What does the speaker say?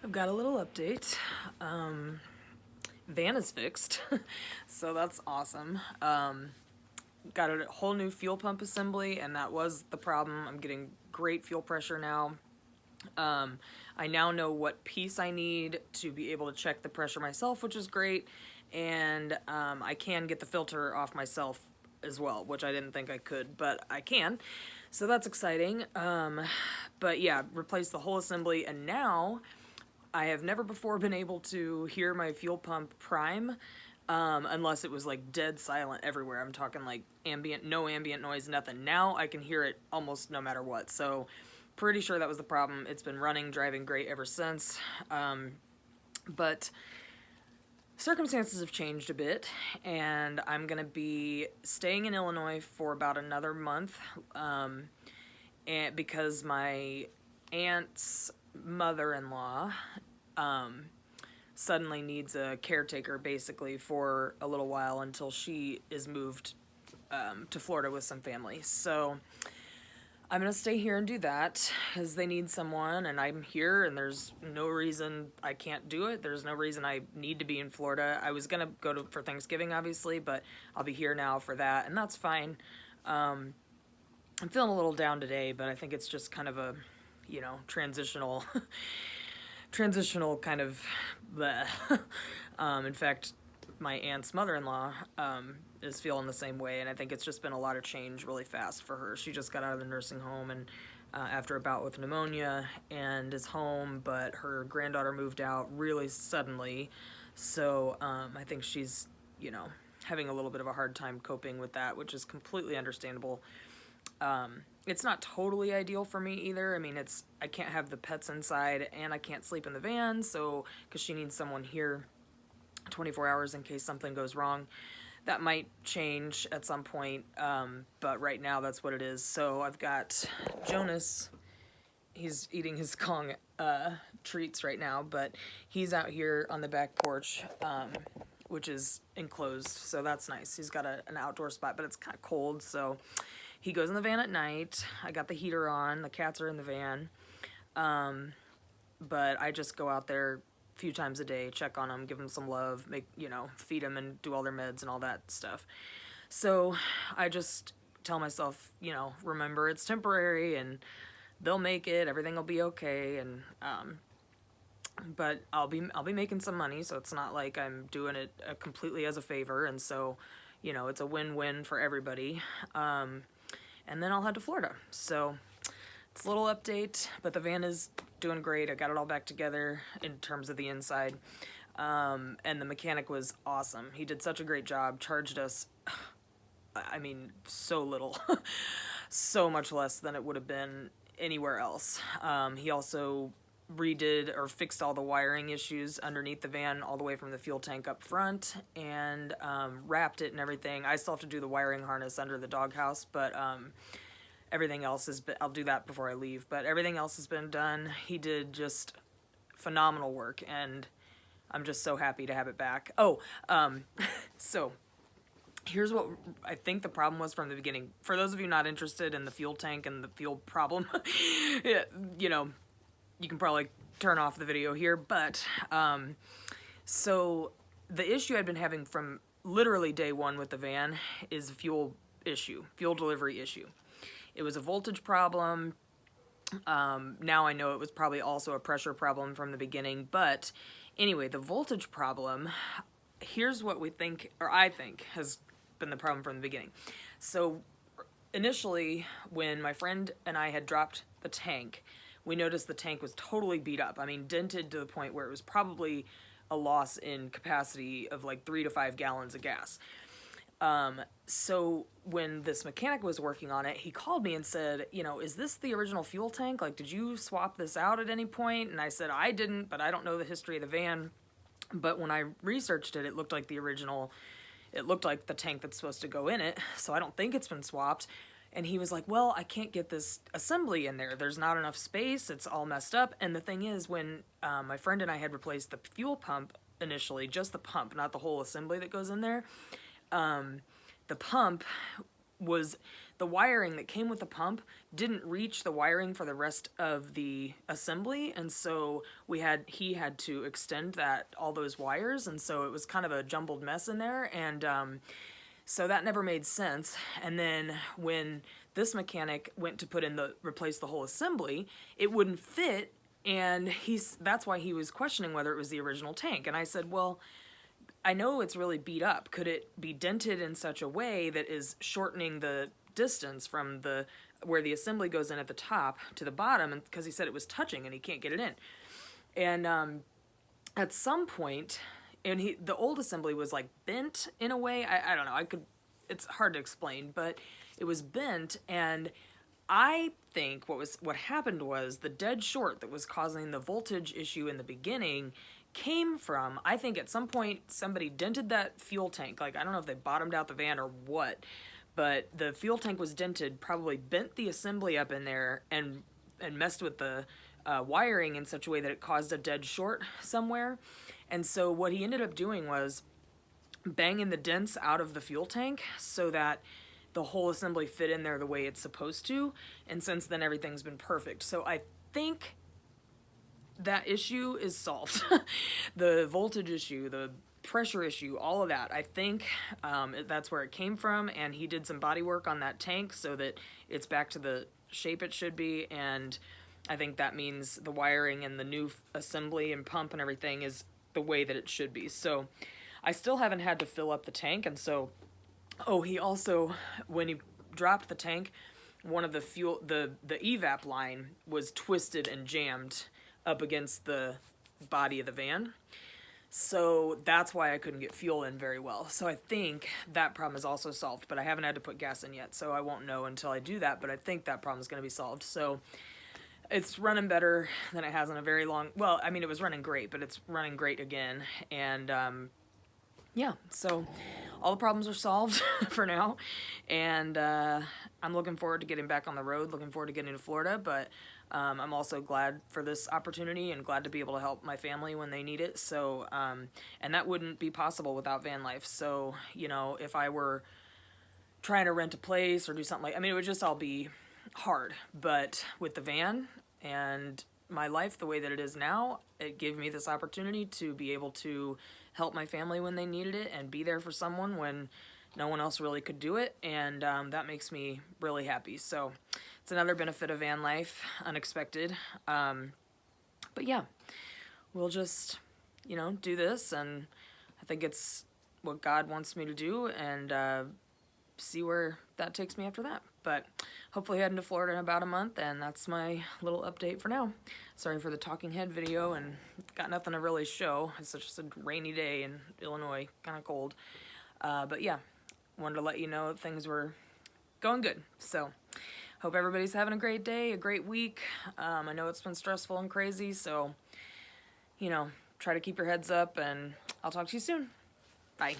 I've got a little update. Van is fixed, so that's awesome. Got a whole new fuel pump assembly, and that was the problem. I'm getting great fuel pressure now. I now know what piece I need to be able to check the pressure myself, which is great, and I can get the filter off myself as well, which I didn't think I could, but I can. So that's exciting. But yeah, replaced the whole assembly, and now I have never before been able to hear my fuel pump prime unless it was like dead silent everywhere. I'm talking like ambient, no ambient noise, nothing. Now I can hear it almost no matter what. So pretty sure that was the problem. It's been running, driving great ever since. But circumstances have changed a bit, and I'm going to be staying in Illinois for about another month and because my aunt's mother-in-law suddenly needs a caretaker basically for a little while until she is moved to Florida with some family. So I'm going to stay here and do that because they need someone, and I'm here, and there's no reason I can't do it. There's no reason I need to be in Florida. I was going to go for Thanksgiving, obviously, but I'll be here now for that, and that's fine. I'm feeling a little down today, but I think it's just kind of a, transitional transitional kind of bleh. In fact, my aunt's mother-in-law is feeling the same way, and I think it's just been a lot of change really fast for her. She just got out of the nursing home and after a bout with pneumonia and is home, but her granddaughter moved out really suddenly, so I think she's, having a little bit of a hard time coping with that, which is completely understandable. It's not totally ideal for me either. I mean, I can't have the pets inside and I can't sleep in the van, so because she needs someone here 24 hours in case something goes wrong. That might change at some point, but right now that's what it is. So I've got Jonas. He's eating his Kong treats right now, but he's out here on the back porch, which is enclosed, so that's nice. He's got an outdoor spot, but it's kind of cold, so he goes in the van at night. I got the heater on. The cats are in the van. But I just go out there a few times a day, check on them, give them some love, feed them and do all their meds and all that stuff. So I just tell myself, remember it's temporary and they'll make it. Everything will be okay. And but I'll be making some money, so it's not like I'm doing it completely as a favor. And so, it's a win-win for everybody. And then I'll head to Florida. So it's a little update, but the van is doing great. I got it all back together in terms of the inside. And the mechanic was awesome. He did such a great job, charged us, so little, so much less than it would have been anywhere else. He also redid or fixed all the wiring issues underneath the van all the way from the fuel tank up front and wrapped it and everything. I still have to do the wiring harness under the doghouse, but everything else I'll do that before I leave, but everything else has been done. He did just phenomenal work, and I'm just so happy to have it back. So here's what I think the problem was from the beginning. For those of you not interested in the fuel tank and the fuel problem, you can probably turn off the video here, but so the issue I'd been having from literally day one with the van is a fuel delivery issue. It was a voltage problem. Now I know it was probably also a pressure problem from the beginning, but anyway, the voltage problem, here's what we think, or I think, has been the problem from the beginning. So initially, when my friend and I had dropped the tank, we noticed the tank was totally beat up. I mean, dented to the point where it was probably a loss in capacity of like 3 to 5 gallons of gas. So when this mechanic was working on it, he called me and said, is this the original fuel tank? Like, did you swap this out at any point? And I said, I didn't, but I don't know the history of the van. But when I researched it, it looked like the original, it looked like the tank that's supposed to go in it. So I don't think it's been swapped. And he was like, well, I can't get this assembly in there. There's not enough space. It's all messed up. And the thing is, when my friend and I had replaced the fuel pump initially, just the pump, not the whole assembly that goes in there, the pump was the wiring that came with the pump didn't reach the wiring for the rest of the assembly, and so he had to extend all those wires, and so it was kind of a jumbled mess in there, and so that never made sense. And then when this mechanic went to replace the whole assembly, it wouldn't fit, and that's why he was questioning whether it was the original tank. And I said, well, I know it's really beat up. Could it be dented in such a way that is shortening the distance from where the assembly goes in at the top to the bottom? And because he said it was touching and he can't get it in. And at some point, the old assembly was like bent in a way. I don't know. It's hard to explain, but it was bent, and I think what happened was the dead short that was causing the voltage issue in the beginning came from, I think at some point somebody dented that fuel tank. Like, I don't know if they bottomed out the van or what, but the fuel tank was dented, probably bent the assembly up in there and messed with the wiring in such a way that it caused a dead short somewhere. And so what he ended up doing was banging the dents out of the fuel tank so that the whole assembly fit in there the way it's supposed to. And since then, everything's been perfect. So I think that issue is solved. The voltage issue, the pressure issue, all of that. I think that's where it came from, and he did some body work on that tank so that it's back to the shape it should be, and I think that means the wiring and the new assembly and pump and everything is the way that it should be. So I still haven't had to fill up the tank, and so, he also, when he dropped the tank, one of the evap line was twisted and jammed up against the body of the van. So that's why I couldn't get fuel in very well. So I think that problem is also solved, but I haven't had to put gas in yet, so I won't know until I do that, but I think that problem is going to be solved. So it's running better than it has in a very long, well, I mean, it was running great, but it's running great again. And yeah, so all the problems are solved for now, and I'm looking forward to getting back on the road, looking forward to getting to Florida, but I'm also glad for this opportunity and glad to be able to help my family when they need it. So, and that wouldn't be possible without van life. So, you know, if I were trying to rent a place or do something like, I mean, it would just all be hard, but with the van and my life the way that it is now, it gave me this opportunity to be able to help my family when they needed it and be there for someone when no one else really could do it, and that makes me really happy. So it's another benefit of van life, unexpected. But yeah, we'll just, you know, do this, and I think it's what God wants me to do, and see where that takes me after that. But hopefully heading to Florida in about a month, and that's my little update for now. Sorry for the talking head video, and got nothing to really show. It's just a rainy day in Illinois, kind of cold. But yeah, wanted to let you know things were going good. So hope everybody's having a great day, a great week. I know it's been stressful and crazy, so, you know, try to keep your heads up, and I'll talk to you soon. Bye.